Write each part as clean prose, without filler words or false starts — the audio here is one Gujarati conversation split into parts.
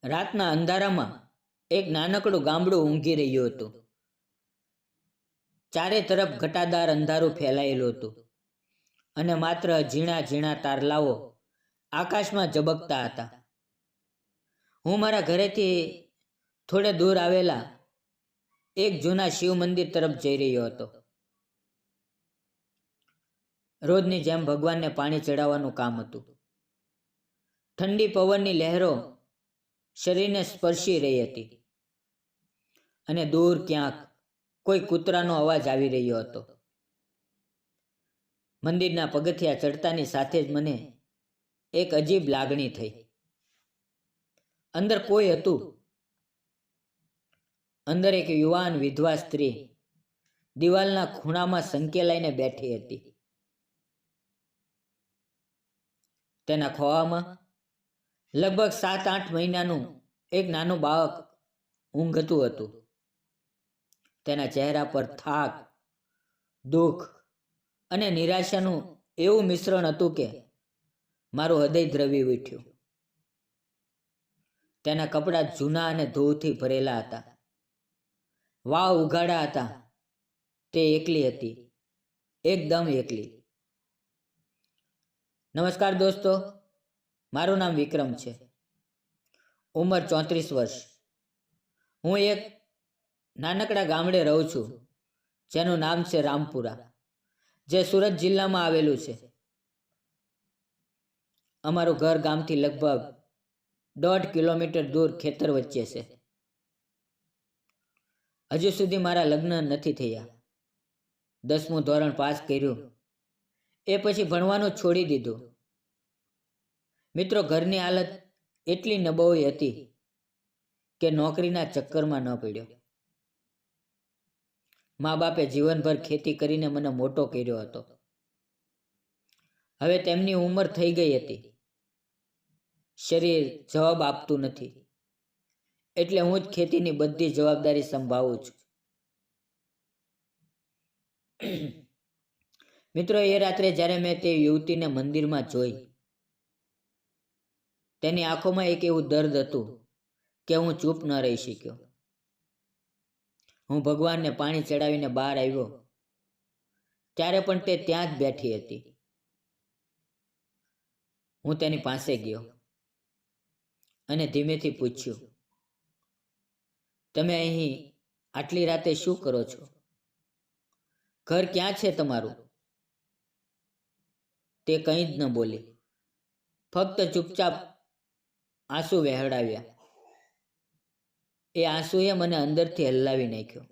રાતના અંધારામાં એક નાનકડું ગામડું ઊંઘી રહ્યું હતું. ચારે તરફ ઘટાદાર અંધારું ફેલાયેલું હતું અને માત્ર ઝીણા ઝીણા તારલાઓ આકાશમાં ઝબકતા હતા. હું મારા ઘરેથી થોડે દૂર આવેલા એક જૂના શિવ મંદિર તરફ જઈ રહ્યો હતો. રોજની જેમ ભગવાનને પાણી ચડાવવાનું કામ હતું. ઠંડી પવનની લહેરો શરીરને સ્પર્શી રહી હતી અને દૂર ક્યાંક કોઈ કૂતરાનો અવાજ આવી રહ્યો હતો. મંદિરના પગથિયા ચડતાની સાથે જ મને એક અજીબ લાગણી થઈ. અંદર કોઈ હતું. અંદર એક યુવાન વિધવા સ્ત્રી દિવાલના ખૂણામાં સંકેલાઈને બેઠી હતી. તેના ખોળામાં લગભગ 7-8 મહિનાનું એક નાનું બાળક ઊંઘતું હતું. તેના ચહેરા પર થાક, દુઃખ અને નિરાશાનું એવું મિશ્રણ હતું કે મારું હૃદય દ્રવી ઉઠ્યું. તેના કપડાં જૂના અને ધૂળથી ભરેલા હતા. વાળ ઉઘાડા હતા. તે એકલી હતી, એકદમ એકલી. નમસ્કાર દોસ્તો, મારું નામ વિક્રમ છે. ઉંમર 34 વર્ષ. હું એક નાનકડા ગામડે રહું છું જેનું નામ છે રામપુરા, જે સુરત જિલ્લામાં આવેલું છે. અમારું ઘર ગામથી લગભગ 1.5 કિલોમીટર દૂર ખેતર વચ્ચે છે. હજુ સુધી મારા લગ્ન નથી થયા. 10મું ધોરણ પાસ કર્યું એ પછી ભણવાનું છોડી દીધું. મિત્રો, ઘરની હાલત એટલી નબળી હતી કે નોકરીના ચક્કરમાં ન પડ્યો. મા બાપે જીવનભર ખેતી કરીને મને મોટો કર્યો હતો. હવે તેમની ઉંમર થઈ ગઈ હતી. શરીર જવાબ આપતું નથી, એટલે હું જ ખેતીની બધી જવાબદારી સંભાળું છું. મિત્રો, એ રાત્રે જ્યારે મેં તે યુવતીને મંદિરમાં જોઈ, તેની આંખોમાં એક એવું દર્દ હતું કે હું ચૂપ ન રહી શક્યો. હું ભગવાનને પાણી ચડાવીને બહાર આવ્યો ત્યારે પણ તે ત્યાં જ બેઠી હતી. હું તેની પાસે ગયો અને ધીમેથી પૂછ્યું, તમે અહીં આટલી રાતે શું કરો છો? ઘર ક્યાં છે તમારું? તે કંઈ જ ન બોલી, ફક્ત ચૂપચાપ આંસુ વહેવડાવ્યા. એ આંસુએ મને અંદરથી હલાવી નાખ્યો.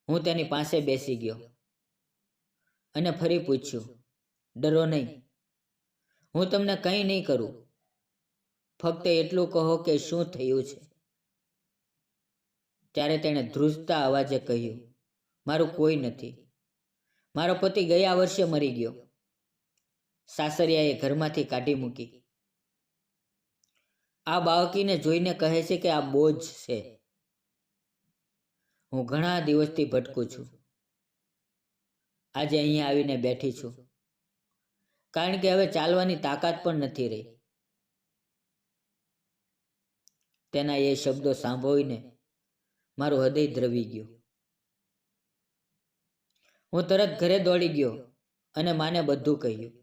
હું તેની પાસે બેસી ગયો અને ફરી પૂછ્યું, ડરો નહીં, હું તમને કંઈ નહીં કરું, ફક્ત એટલું કહો કે શું થયું છે. ત્યારે તેણે ધ્રુજતા અવાજે કહ્યું, મારું કોઈ નથી. મારો પતિ ગયા વર્ષે મરી ગયો. સાસરિયાએ ઘરમાંથી કાઢી મૂકી. આ બાળકીને જોઈને કહે છે કે આ બોજ છે. હું ઘણા દિવસથી ભટકું છું. આજે અહીંયા આવીને બેઠી છું, કારણ કે હવે ચાલવાની તાકાત પણ નથી રહી. તેના એ શબ્દો સાંભળીને મારું હૃદય દ્રવી ગયું. હું તરત ઘરે દોડી ગયો અને માને બધું કહ્યું.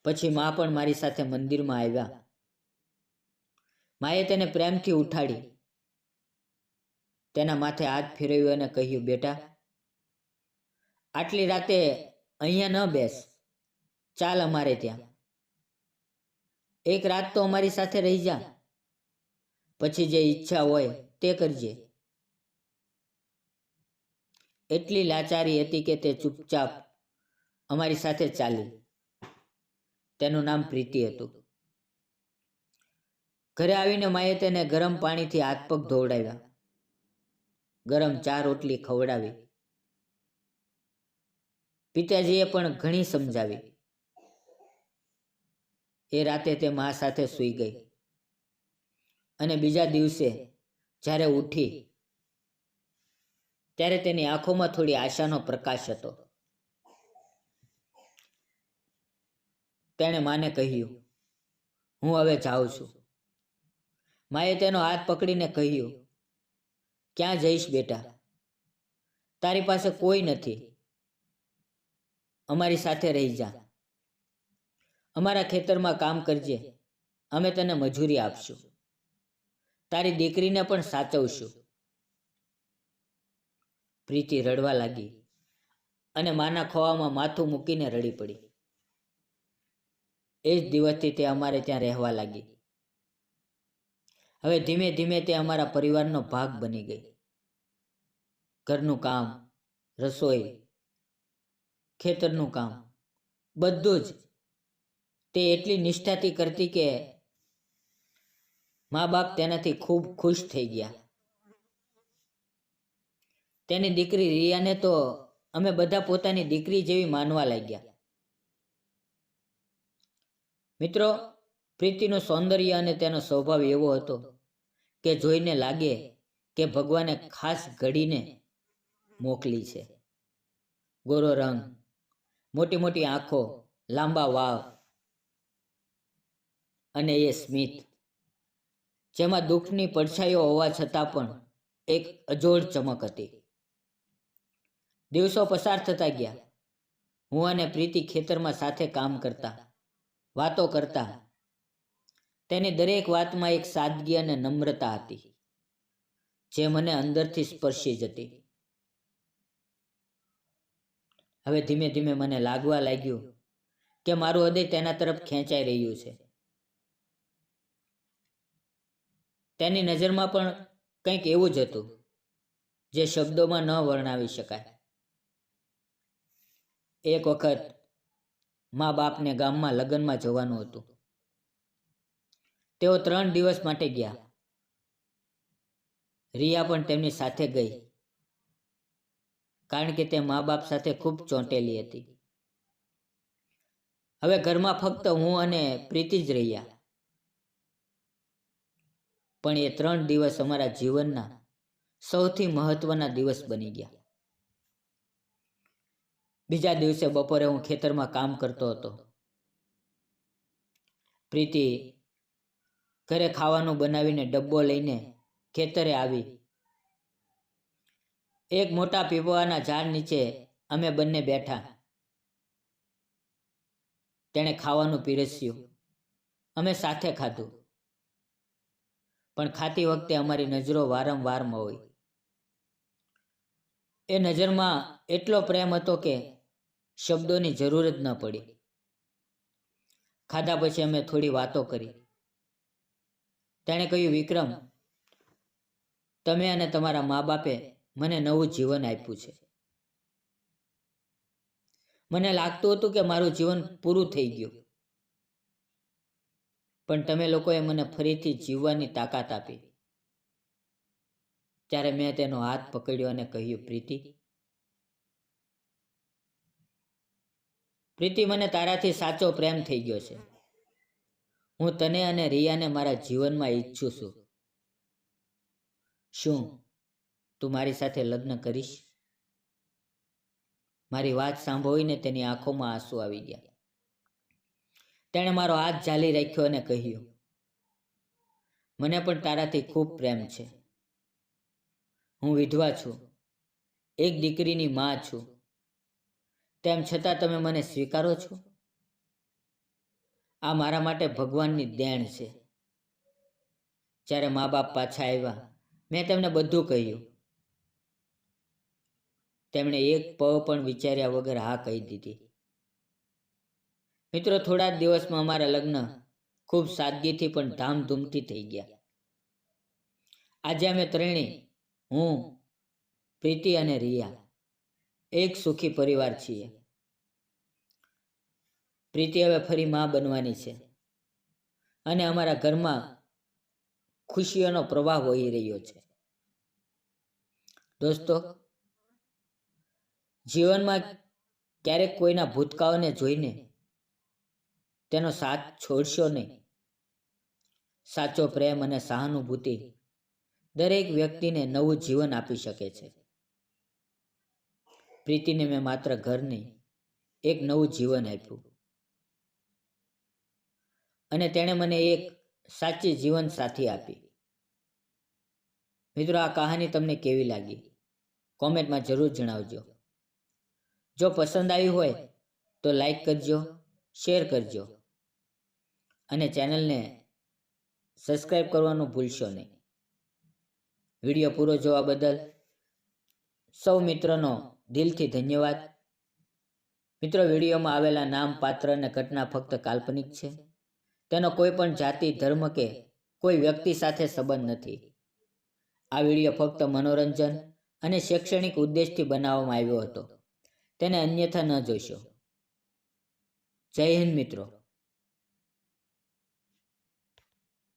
પછી મા પણ મારી સાથે મંદિરમાં આવ્યા. માએ તેને પ્રેમથી ઉઠાડી, તેના માથે હાથ ફેરવ્યો અને કહ્યું, બેટા, આટલી રાતે અહીંયા ન બેસ, ચાલ અમારે ત્યાં. એક રાત તો અમારી સાથે રહી જા, પછી જે ઈચ્છા હોય તે કરજે. એટલી લાચારી હતી કે તે ચૂપચાપ અમારી સાથે ચાલી. તેનું નામ પ્રીતિ હતું. ઘરે આવીને માએ તેને ગરમ પાણીથી હાથ પગ ધોવડાવ્યા, ગરમ ચા રોટલી ખવડાવી. પિતાજીએ પણ ઘણી સમજાવી. એ રાતે તે મા સાથે સૂઈ ગઈ અને બીજા દિવસે જ્યારે ઉઠી ત્યારે તેની આંખોમાં થોડી આશાનો પ્રકાશ હતો. તેણે માને કહ્યું, હું હવે જાઉં છું. માએ તેનો હાથ પકડીને કહ્યું, ક્યાં જઈશ બેટા? તારી પાસે કોઈ નથી. અમારી સાથે રહી જા. અમારા ખેતરમાં કામ કરજે. અમે તને મજૂરી આપશું. તારી દીકરીને પણ સાચવશું. પ્રીતિ રડવા લાગી અને માના ખોળામાં માથું મૂકીને રડી પડી. એ જ દિવસથી તે અમારે ત્યાં રહેવા લાગી. હવે ધીમે ધીમે તે અમારા પરિવારનો ભાગ બની ગઈ. ઘરનું કામ, રસોઈ, ખેતરનું કામ, બધું જ તે એટલી નિષ્ઠાથી કરતી કે મા બાપ તેનાથી ખૂબ ખુશ થઈ ગયા. તેની દીકરી રિયાને તો અમે બધા પોતાની દીકરી જેવી માનવા લાગ્યા. મિત્રો, પ્રીતિનું સૌંદર્ય અને તેનો સ્વભાવ એવો હતો કે જોઈને લાગે કે ભગવાને ખાસ ઘડીને મોકલી છે. ગોરો રંગ, મોટી મોટી આંખો, લાંબા વાળ અને એ સ્મિત, જેમાં દુઃખની પડછાયો હોવા છતાં પણ એક અજોડ ચમક હતી. દિવસો પસાર થતા ગયા. હું અને પ્રીતિ ખેતરમાં સાથે કામ કરતા, વાતો કરતા. તેની દરેક વાતમાં એક સાદગી અને નમ્રતા હતી જે મને અંદરથી સ્પર્શી જતી. હવે ધીમે ધીમે મને લાગવા લાગ્યું કે મારું હૃદય તેના તરફ ખેંચાઈ રહ્યું છે. તેની નજરમાં પણ કંઈક એવું જ હતું જે શબ્દોમાં ન વર્ણવી શકાય. એક વખત મા બાપને ગામમાં લગ્નમાં જવાનું હતું. તેઓ 3 દિવસ માટે ગયા. રિયા પણ તેમની સાથે ગઈ, કારણ કે તે મા બાપ સાથે ખૂબ ચોંટેલી હતી. હવે ઘરમાં ફક્ત હું અને પ્રીતિ જ રહ્યા. પણ એ 3 દિવસ અમારા જીવનના સૌથી મહત્વના દિવસ બની ગયા. બીજા દિવસે બપોરે હું ખેતરમાં કામ કરતો હતો. પ્રીતિ ઘરે ખાવાનું બનાવીને ડબ્બો લઈને ખેતરે આવી. એક મોટા પીપળાના ઝાડ નીચે અમે બંને બેઠા. તેણે ખાવાનું પીરસ્યું. અમે સાથે ખાધું. પણ ખાતી વખતે અમારી નજરો વારંવાર મળી. એ નજરમાં એટલો પ્રેમ હતો કે શબ્દોની જરૂર જ ન પડી. ખાધા પછી અમે થોડી વાતો કરી. તેણે કહ્યું, વિક્રમ, તમે અને તમારા મા બાપે મને નવું જીવન આપ્યું છે. મને લાગતું હતું કે મારું જીવન પૂરું થઈ ગયું, પણ તમે લોકોએ મને ફરીથી જીવવાની તાકાત આપી. ત્યારે મેં તેનો હાથ પકડ્યો અને કહ્યું, પ્રીતિ, મને તારાથી સાચો પ્રેમ થઈ ગયો છે. હું તને અને રિયાને મારા જીવનમાં ઈચ્છું છું. શું તું મારી સાથે લગ્ન કરીશ? મારી વાત સાંભળીને તેની આંખોમાં આંસુ આવી ગયા. તેણે મારો હાથ ઝાલી રાખ્યો અને કહ્યું, મને પણ તારાથી ખૂબ પ્રેમ છે. હું વિધવા છું, એક દીકરીની માં છું. તેમ છતાં તમે મને સ્વીકારો છો? આ મારા માટે ભગવાનની દેણ છે. જ્યારે મા બાપ પાછા આવ્યા, મેં તેમને બધું કહ્યું. તેમણે એક પળ પણ વિચાર્યા વગર હા કહી દીધી. મિત્રો, થોડા જ દિવસમાં અમારા લગ્ન ખૂબ સાદગીથી પણ ધામધૂમથી થઈ ગયા. આજે અમે ત્રણેય, હું, પ્રીતિ અને રિયા, એક સુખી પરિવાર છીએ. પ્રીતિ હવે ફરી માં બનવાની છે અને અમારા ઘરમાં ખુશીઓનો પ્રવાહ વહી રહ્યો છે. દોસ્તો, જીવનમાં ક્યારેક કોઈના ભૂતકાળને જોઈને તેનો સાથ છોડશો નહીં. સાચો પ્રેમ અને સહાનુભૂતિ દરેક વ્યક્તિને નવું જીવન આપી શકે છે. પ્રીતિને મેં માત્ર ઘર નહીં, એક નવું જીવન આપ્યું. અને તેણે મને એક સાચી જીવન સાથી આપી. મિત્રો, આ કહાની તમને કેવી લાગી? કોમેન્ટમાં જરૂર જણાવજો. જો પસંદ આવી હોય તો લાઈક કરજો, શેર કરજો અને ચેનલને સબસ્ક્રાઈબ કરવાનું ભૂલશો નહીં. વિડીયો પૂરો જોવા બદલ સૌ મિત્રોનો દિલથી ધન્યવાદ. મિત્રો, વિડીયોમાં આવેલા નામ, પાત્ર અને ઘટના ફક્ત કાલ્પનિક છે. તેનો કોઈ પણ જાતિ, ધર્મ કે કોઈ વ્યક્તિ સાથે સંબંધ નથી. આ વિડીયો ફક્ત મનોરંજન અને શૈક્ષણિક ઉદ્દેશથી બનાવવામાં આવ્યો હતો. તેને અન્યથા ન જોશો. જય હિન્દ મિત્રો.